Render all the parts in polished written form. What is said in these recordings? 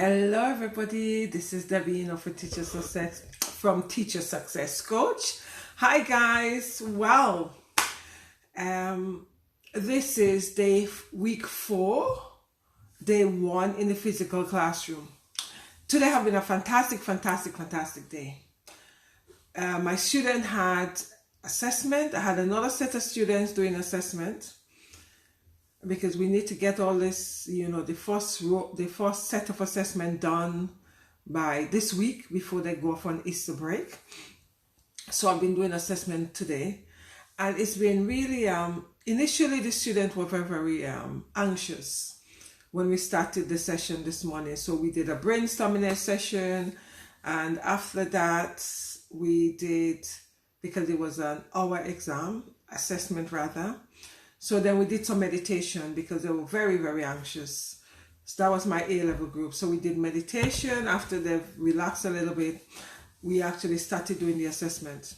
Hello, everybody. This is Davina for Teacher Success from Teacher Success Coach. Hi, guys. Well, this is week 4, day 1 in the physical classroom. Today has been a fantastic day. My student had assessment. I had another set of students doing assessment, because we need to get all this, the first set of assessment done by this week before they go off on Easter break. So I've been doing assessment today, and it's been really, initially the students were very anxious when we started the session this morning. So we did a brainstorming session, and after that we did, because it was an hour assessment rather. So then we did some meditation because they were very anxious. So that was my A-level group. So we did meditation. After they've relaxed a little bit, we actually started doing the assessment.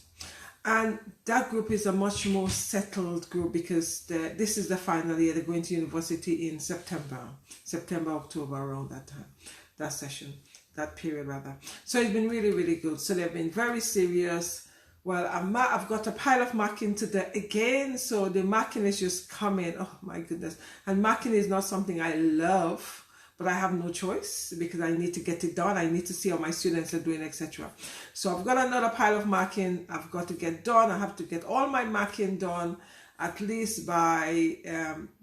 And that group is a much more settled group because this is the final year. They're going to university in September, October, around that time, that period rather. So it's been really good. So they've been very serious. Well, I've got a pile of marking today again, so the marking is just coming. Oh my goodness. And marking is not something I love, but I have no choice because I need to get it done. I need to see how my students are doing, etc. So I've got another pile of marking I've got to get done. I have to get all my marking done at least by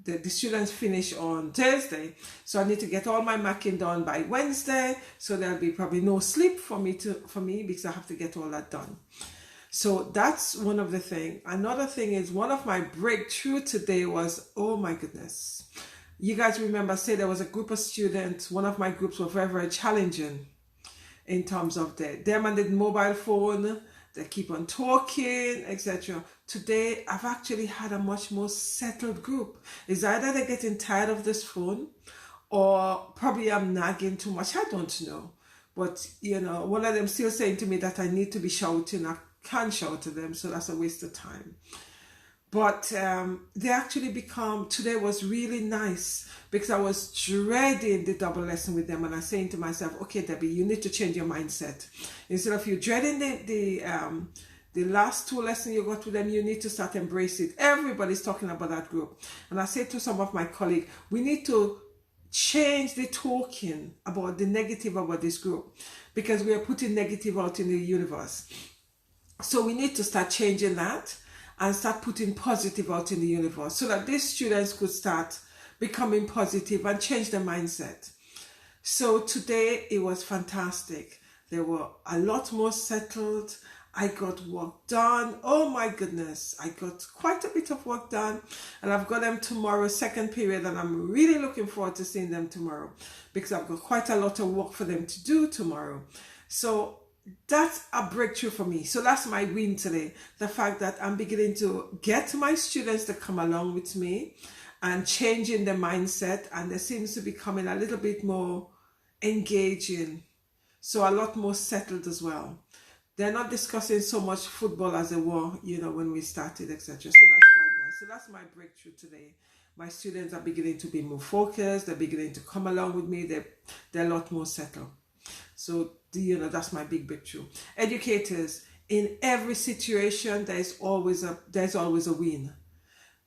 the students finish on Thursday. So I need to get all my marking done by Wednesday. So there'll be probably no sleep for me because I have to get all that done. So that's one of the things. Another thing is, one of my breakthrough today was, oh my goodness. You guys remember, there was a group of students. One of my groups were very challenging in terms of them and the mobile phone. They keep on talking, etc. Today, I've actually had a much more settled group. It's either they're getting tired of this phone or probably I'm nagging too much. I don't know. But, one of them still saying to me that I need to be shouting. I can't shout to them, so that's a waste of time. But they actually today was really nice because I was dreading the double lesson with them, and I was saying to myself, okay, Debbie, you need to change your mindset. Instead of you dreading the last 2 lessons you got with them, you need to start embrace it. Everybody's talking about that group. And I said to some of my colleagues, we need to change the talking about the negative about this group, because we are putting negative out in the universe. So we need to start changing that and start putting positive out in the universe so that these students could start becoming positive and change their mindset. So today it was fantastic. They were a lot more settled. I got work done. Oh my goodness. I got quite a bit of work done, and I've got them tomorrow, second period, and I'm really looking forward to seeing them tomorrow because I've got quite a lot of work for them to do tomorrow. So that's a breakthrough for me. So that's my win today. The fact that I'm beginning to get my students to come along with me and changing their mindset, and they seems to be becoming a little bit more engaging. So a lot more settled as well. They're not discussing so much football as they were, when we started, etc. So that's quite nice. So that's my breakthrough today. My students are beginning to be more focused. They're beginning to come along with me. They're a lot more settled. So, that's my big breakthrough. Educators, in every situation, there's always a win.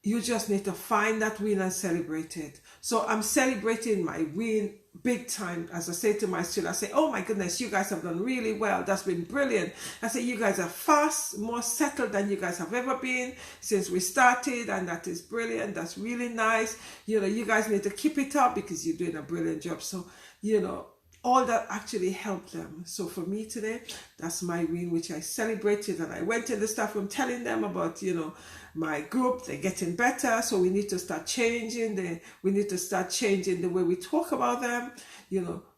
You just need to find that win and celebrate it. So I'm celebrating my win big time. As I say to my students, I say, oh my goodness, you guys have done really well. That's been brilliant. I say, you guys are fast, more settled than you guys have ever been since we started. And that is brilliant. That's really nice. You guys need to keep it up because you're doing a brilliant job. So, all that actually helped them. So for me today, that's my win, which I celebrated. And I went in the staff room telling them about, my group, they're getting better. So we need to start changing the way we talk about them,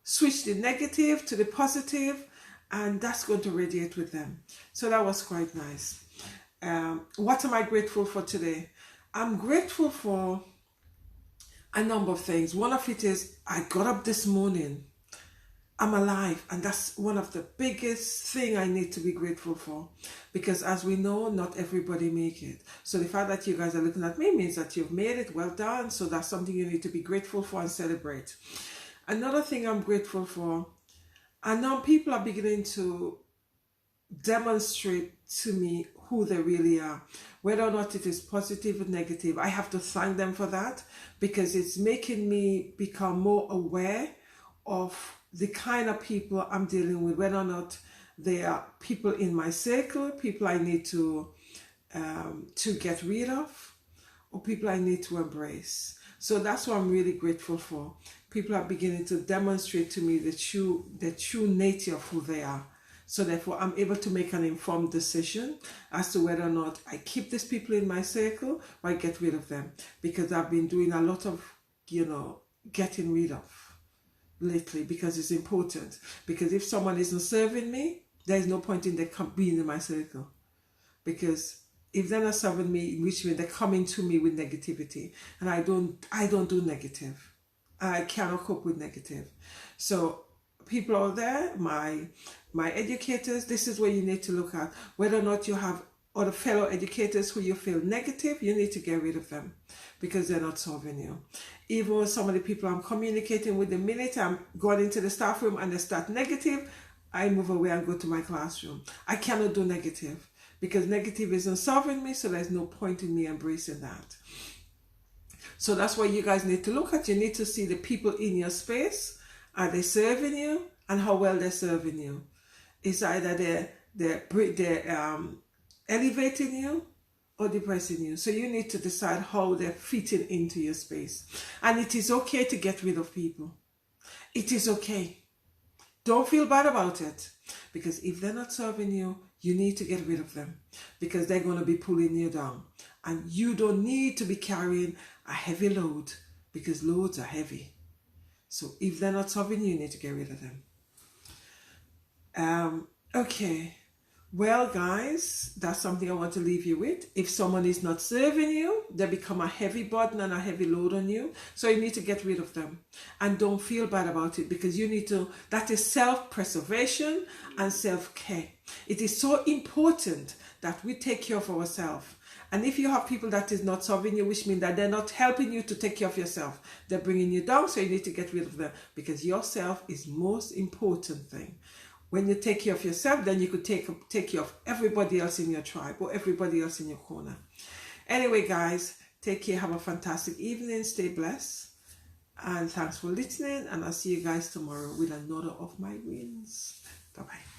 switch the negative to the positive, and that's going to radiate with them. So that was quite nice. What am I grateful for today? I'm grateful for a number of things. One of it is I got up this morning. I'm alive, and that's one of the biggest thing I need to be grateful for, because as we know, not everybody make it. So the fact that you guys are looking at me means that you've made it. Well done. So that's something you need to be grateful for and celebrate. Another thing I'm grateful for, and now people are beginning to demonstrate to me who they really are. Whether or not it is positive or negative, I have to thank them for that, because it's making me become more aware of the kind of people I'm dealing with, whether or not they are people in my circle, people I need to get rid of, or people I need to embrace. So that's what I'm really grateful for. People are beginning to demonstrate to me the true nature of who they are. So therefore, I'm able to make an informed decision as to whether or not I keep these people in my circle or I get rid of them. Because I've been doing a lot of, getting rid of lately, because it's important. Because if someone isn't serving me, there's no point in them being in my circle. Because if they're not serving me, which means they're coming to me with negativity, and I don't do negative. I cannot cope with negative. So people out there, my educators, this is where you need to look at whether or not you have other fellow educators who you feel negative. You need to get rid of them, because they're not serving you. Even some of the people I'm communicating with, the minute I'm going into the staff room and they start negative, I move away and go to my classroom. I cannot do negative, because negative isn't serving me, so there's no point in me embracing that. So that's what you guys need to look at. You need to see the people in your space. Are they serving you, and how well they're serving you? It's either they're elevating you or depressing you. So you need to decide how they're fitting into your space. And it is okay to get rid of people. It is okay. Don't feel bad about it, because if they're not serving you, you need to get rid of them, because they're going to be pulling you down. And you don't need to be carrying a heavy load, because loads are heavy. So if they're not serving you, you need to get rid of them. Okay. Well, guys, that's something I want to leave you with. If someone is not serving you, they become a heavy burden and a heavy load on you. So you need to get rid of them. And don't feel bad about it, because you need to, that is self-preservation and self-care. It is so important that we take care of ourselves. And if you have people that is not serving you, which means that they're not helping you to take care of yourself, they're bringing you down, so you need to get rid of them, because yourself is most important thing. When you take care of yourself, then you could take care of everybody else in your tribe or everybody else in your corner. Anyway, guys, take care. Have a fantastic evening. Stay blessed. And thanks for listening. And I'll see you guys tomorrow with another of my wins. Bye-bye.